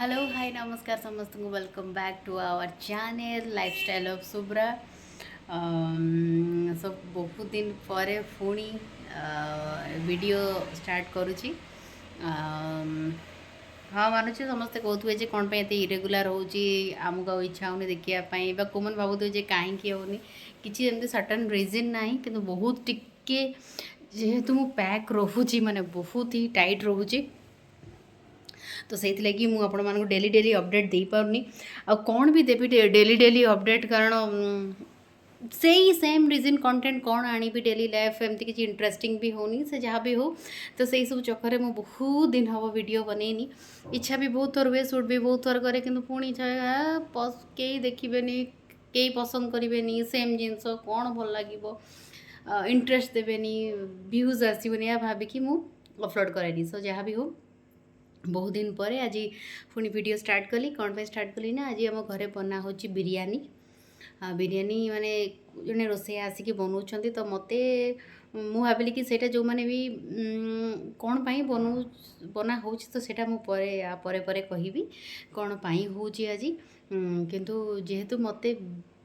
Hello hi नमस्कार समस्त को welcome back to our channel lifestyle of Subra. सब बहुत दिन पर पुणी वीडियो स्टार्ट करुच्ची। हाँ मानुचे समस्ते कहते जे कौन पे इरेगुलर होची आमको इच्छा होनी देखापी कौन भावुए कहीं होनी किसी एमती सर्टन रिजन ना कि बहुत टिके जेहेतु मु पैक रोची माने बहुत ही टाइट रोची तो से लगी मुझे आपण मानक डेली डेली अपडेट दे पारनी आ कौन भी देवी डेली डेली अपडेट कारण से ही सेम रिजन कंटेंट कौन आनी डेली लाइफ एमती किसी इंटरेस्टिंग भी होनी से जहाँ भी हो तो से सब चक्कर में बहुत दिन हम वीडियो बनईनी इच्छा भी बहुत थर हुए शूट भी बहुत थर करे कि पुणी कई देखिए कई पसंद करें सेम जिनस कौन भल लगे इंटरेस्ट देवेनि व्यूज आसबनी या भाविकी मुझे अपलोड कैनि सो जहाँ भी हो बहुत दिन पर आज पुणी वीडियो स्टार्ट कली कौन पे स्टार्ट कली ना आज आम घरे बना हो बिरयानी बिरयानी माने जड़े रोसे आसिक बनाऊँ तो मत मु भाविली कि सेटा जो मैंने भी कौन पाई बना हो तो सेटा मु परे कहबी कौन पाई हो आज किंतु जेहेतु मते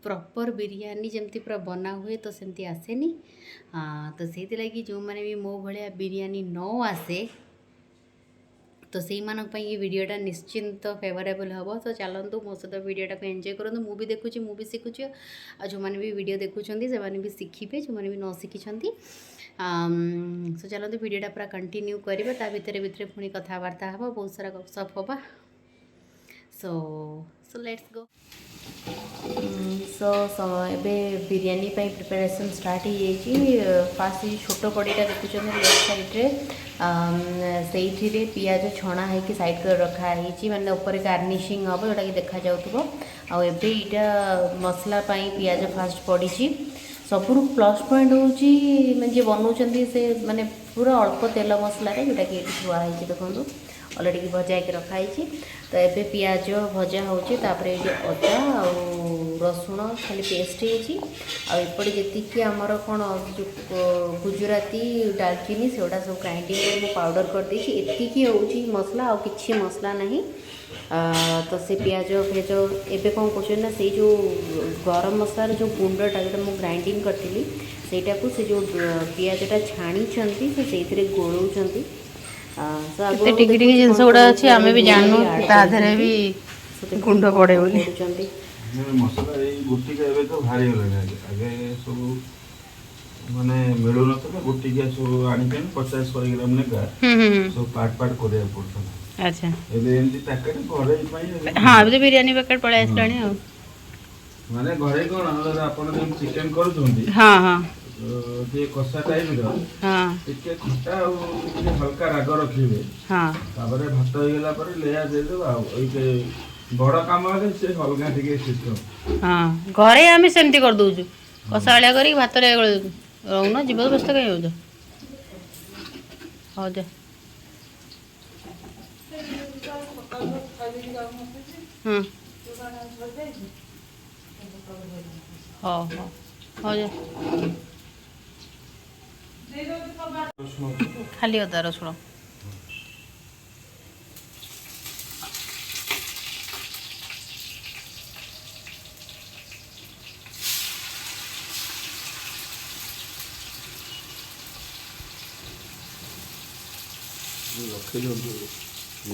प्रॉपर बिरयानी जमती पूरा बना हुए तो सेमती आसेनी तो से लगी जो मैंने भी मो भाया बिरयानी न आसे तो से ये वीडियोटा निश्चिंत फेवरेबल हम तो चलतु मो सहित वीडियोटा को एंजॉय करूँ मुझे देखुची मुझे शिखुची आ जो मैंने भी वीडियो देखुं से भी शिखे जो मैंने भी न शिखी सो चलते वीडियोटा पूरा कंटिन्यू करवा ता भितर भितर पुणी कथबार्ता हम बहुत सारा गपसप हवा सो सो लेट्स गो सो एबे बिरयानी प्रिपरेशन स्टार्ट हो फास्ट छोट कड़ीटा देखुं लेफ्ट साइड्रे से पियाज छणा है कि साइड कर रखाही मैंने ऊपर गार्निशिंग हम जोटा कि देखा जाऊँ आईटा मसला पियाज फास्ट पड़ी सबुरु प्लस पॉइंट हूँ जे बनाऊँ से माने पूरा अल्प तेल मसला जोटा कि थुआई देखो अलरेडी भजा होकर रखाई तो ये पियाज भजा होपर ये अदा आ रसुण खाली पेस्ट होपटे जी आमर कौन जो गुजराती डालचीनी से सब ग्राइंडिंग में पाउडर कर देती हूँ मसला आ कि मसला नहीं तो से पियाज फेज एवं कौन कर से जो गरम मसलार जो गुंडटा जो मुझे ग्राइंडिंग करी से जो पियाजटा छाणी से गोलौं जिनस गुड़ा अच्छे आम भी जानू ताधे भी गुंड पड़े मसला गोटिका एवं तो भारी आगे सब माने मिलू ना गोटिका सब आनिक 50-100 ग्राम लेखा सब पार्ट पार्ट करा पड़ता। अच्छा एमती पैकेट घरे हाँ अभी तो बिरयानी पैकेट पड़े आसलानी माने घरे कौन आप चिकेन कर हाँ हाँ जे कषा टाइप हाँ टिके खट्टा और हल्का राग रखिए हाँ तापर भात हो गला पर लेया दे दो आ बड़ काम है से अलगा टिके सिस्टम हाँ घरे आम सेमती कर दउछु कषाळिया करी भात रे रहउन जीव व्यस्त कहीं हो हो जा हाँ हो जा खाली अदा रसुण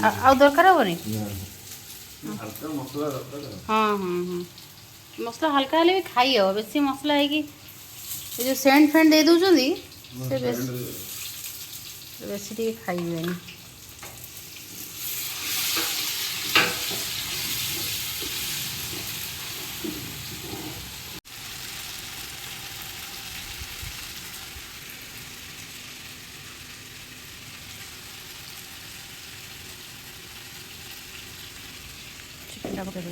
आ दरकार हेनी हाँ हाँ हाँ मसला हल्का हेल्ले भी खाई हे बेसी मसला है कि जो सेंट फेंट दे दौरान से बेसी टे खाइबे चिकन पकड़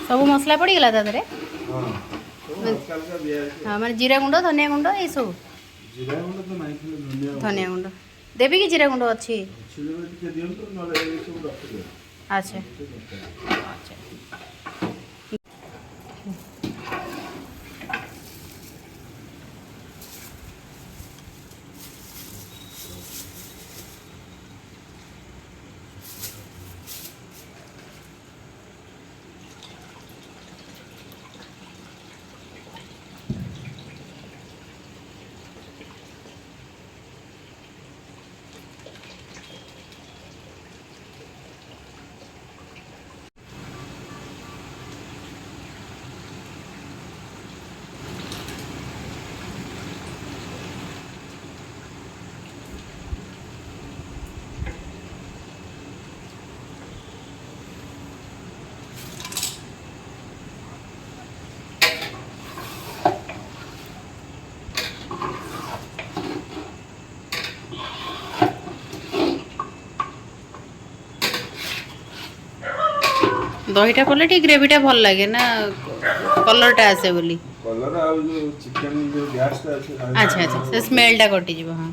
सब मसला पड़गला ता देहरे हाँ तो हल्का हल्का दिया है हाँ माने जीरा गुंड धनिया गुंड ये सब जीरा गुंड तो नहीं थे धनिया गुंड देवी कि जीरा गुंड अच्छी छिले में टिके दियंतो नले ये सब रखिदे अच्छा अच्छा दहीटा कले ठीक ग्रेवीटा भल लगे ना कलरटा आसे बोली कलर आ जो चिकन जो गैस ता আছে अच्छा अच्छा से स्मेलटा कटि जीव हां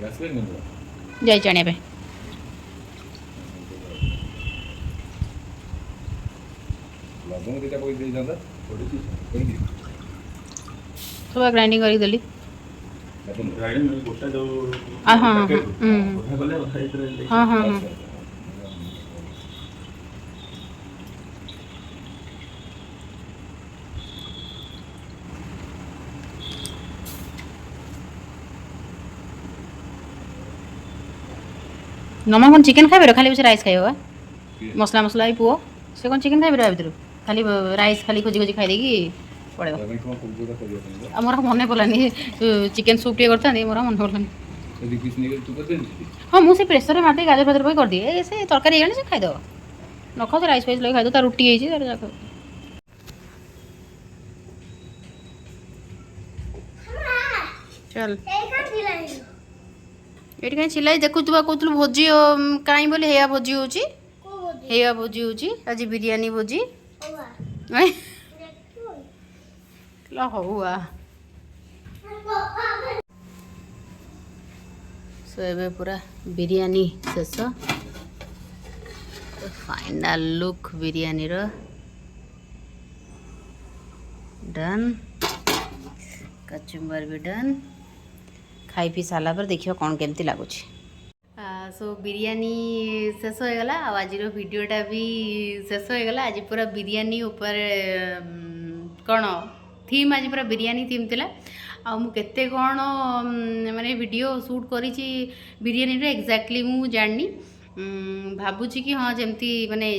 गैस पे नहीं जाई जाने पे लवंग दिटा कोई दे जाता थोड़ी सी कोई दी सब ग्राइंडिंग करी देली ग्राइंडिंग में गोटा जो हां हां गोटा गले खाई हां हां नमा कौन चिकेन खाइबे खाली बस राइस खाइबा मसला मसला ही पुओ से कौन चिकेन खाइबे भीतर खाली राइस खाली खोजी खोजी खाई देगी पड़े मोर मन पड़ानी चिकेन सूप टे करता मोर मन पड़ानी हाँ मुझे प्रेसर में मारते गाजर फाजर कर दिए से तरकारी गले से खाईद न खाओ राइस फाइस लगे खाईद रुटी है चल ये कहीं चिल्लाई देखु कहूँ भोजी कहीं बोले हेया भोजी होची हेया भोजी होची आज बिरयानी भोजी हौआ सो ए पूरा बिरयानी शेष फाइनल लुक बिरयानी रो डन कचुम्बर भी डन खाई पी सारा पर देखियो कौन केमती लगुच सो बिरयानी शेष हो गला आज वीडियोटा भी शेष हो गला आज पूरा बिरयानी ऊपर कौन थीम आज पूरा बिरयानी थीम थिला आ मु केते कौन माने वीडियो शूट करी बिरयानी रे एक्जाक्टली मु जाननी भावुची कि हाँ जमती माने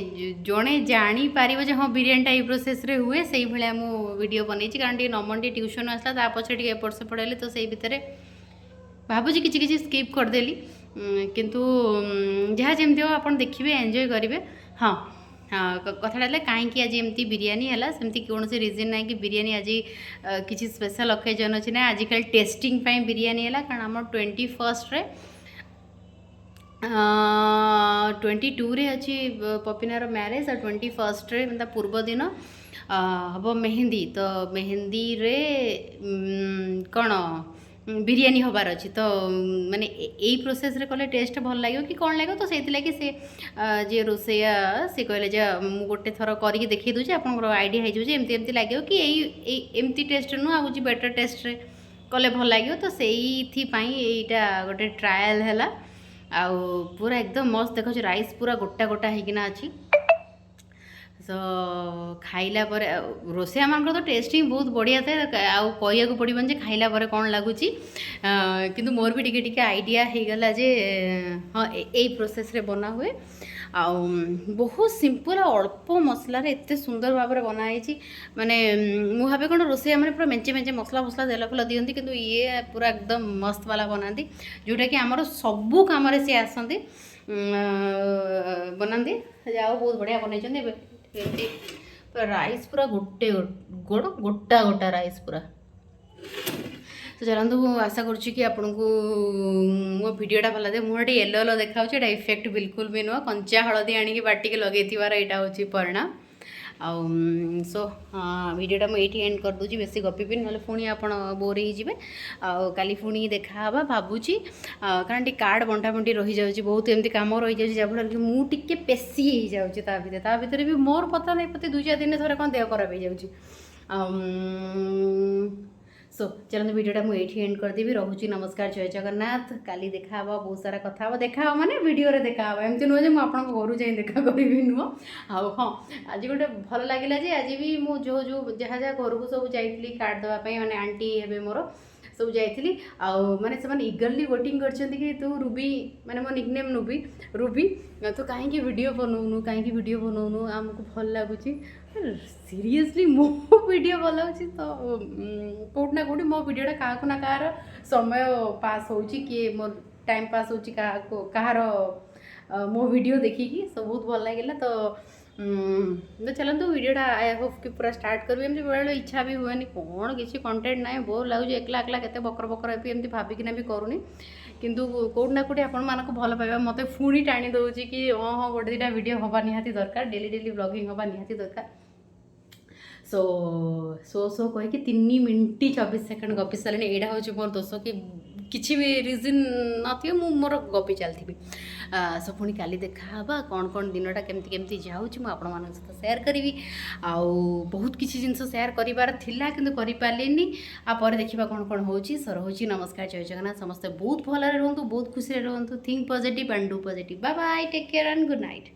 जड़े जानी पारिबो जे हाँ बिरयानी टाइप प्रोसेस रे हुए से भाया मु वीडियो बनई कारण टे नमन टे ट्यूशन आसला ता पछे टे एपट सेपट हेले तो से भितर भावुची किछि किछि स्किप करदेली किंतु जहाँ जमती हो आप देखिए एंजॉय करेंगे हाँ हाँ कथाटा कहीं आज एमती बिरयानी है सेमती कौन से रिजन ना कि बिरयानी आज किसी स्पेशल ओकेजन अच्छे ना आजिकल टेस्टिंग बिरयानी है कारण आम 21 रे 22 रे अच्छी पपिनार मैरेज और 21 रे मतलब पूर्व दिन हम मेहंदी तो मेहंदी रे कौन बिरयानी हबार अच्छी तो माने यही प्रोसेस रे कले टेस्ट भल लगे कि कौन लगे तो से से जे रोसैया से कहले जे मु गोटे थर करके देखी दूचे आप आइडिया हो एमती एमती लगे कि यही एमती टेस्ट नु आज बेटर टेस्ट रे कले भल लगे तो से यहीटा गोटे ट्रायल है आउ पूरा एकदम मस्त देखो राइस पूरा गोटा गोटा होना अच्छी सो खाइला पर रोषेया मानकर तो टेस्ट ही बहुत बढ़िया था आउ कहू पड़न जे खाइला पर कौन लगुच किंतु मोर भी टिके टिके आइडिया हो गला जे हाँ यही प्रोसेस रे बना हुए आउ बहुत सिंपल अल्प मसलार एत सुंदर भाव में बनाई माने मु भावे कौन रोषेया मैंने पूरा मेंचे मेंचे मसला फसला तेल फल दिखती किंतु ये पूरा एकदम मस्त वाला बनाती जोटा कि आमर सबू कम सी आसती बनाती जाओ बहुत बढ़िया बनई राइस पूरा गोटे गोटा गोटा राइस पूरा तो चलतु आशा करुच्ची कि आपन को मो भिडटा भल लगे मुझे येलो येलो देखा इफेक्ट बिल्कुल भी नुह कंचा हलदी आनिक बाटिके लगे यहाँ हूँ परिणाम आउ सो भिडटा मुझे एंड कर दूँ बेसी गपी ना पुणी आप बोर हो काली पुणी देखा भावुची कारण टी कार्ड बंटा बंटी रही जाऊँगी बहुत एमती कम रही जाऊँगी जहाँफल कि मुझे पेशी हो जाऊँगी भी मोर पता नहीं प्रति 2-4 दिन थोड़े कौन देह खराब हो जाऊँगी सो चलते भिडटा मुझे एंड करदेवी रोची नमस्कार जय जगन्नाथ काली देखा बहुत सारा कथा देखा माने वीडियो रे देखा एमती नुह आप घर जाए देखा करी नुह आउ हाँ आज गोटे भल लगे जे आज भी मुझे जो जो जहाँ जहाँ घर को सब जाइली कार्ड देवाई मैंने आंटी हे मोर सब जाइली आने से इगरली वेटिंग कर तू रूबी माने मो निकनेम नुबी रूबी तो कहीं वीडियो बनौनु कहीं वीडियो बनौनु आमको भल लगुच सीरियसली मो वीडियो भल लगुच तो कौट ना कौटी मो वीडियोटा क्या ना कह समय पास हो किए मो टाइम पास हो कह मो वीडियो देखिकी सब बहुत भल लगे तो चलते वीडियोटा आई होप कि पूरा स्टार्ट करी एमती बेले इच्छा भी हुए कौन किसी कंटेंट ना बोर लगुच एकला एकला केते बकर बकर एमती भाविकिना भी करूनी किंतु कौट ना कौटी आपण मानक भल पाइबा मते पुणी टाणी दउची कि हाँ हाँ गोटे दुटा वीडियो हवा निहाती दरकार डेली डेली ब्लॉगिंग हवा निहाती दरकार सो सो कहीकि 3 मिनिट 24 सेकंड गपी सारे यहाँ हूँ मोर दोष कि किसी भी रिजन नथियो मु मोर गपी चलती सो पुणी काली देखा कौन कौन दिनटा केमती केमती जाऊँ आपण मान सहित सेयार करी आउ बहुत किसी जिनस सेयार करार थिला किंतु करि पारलिनी आ पर देखिबा कौन कौन होची सर होची नमस्कार जय जगन्नाथ समस्ते बहुत भल रुहतु बहुत खुशी रुहतु think positive and do positive bye bye take care and good night.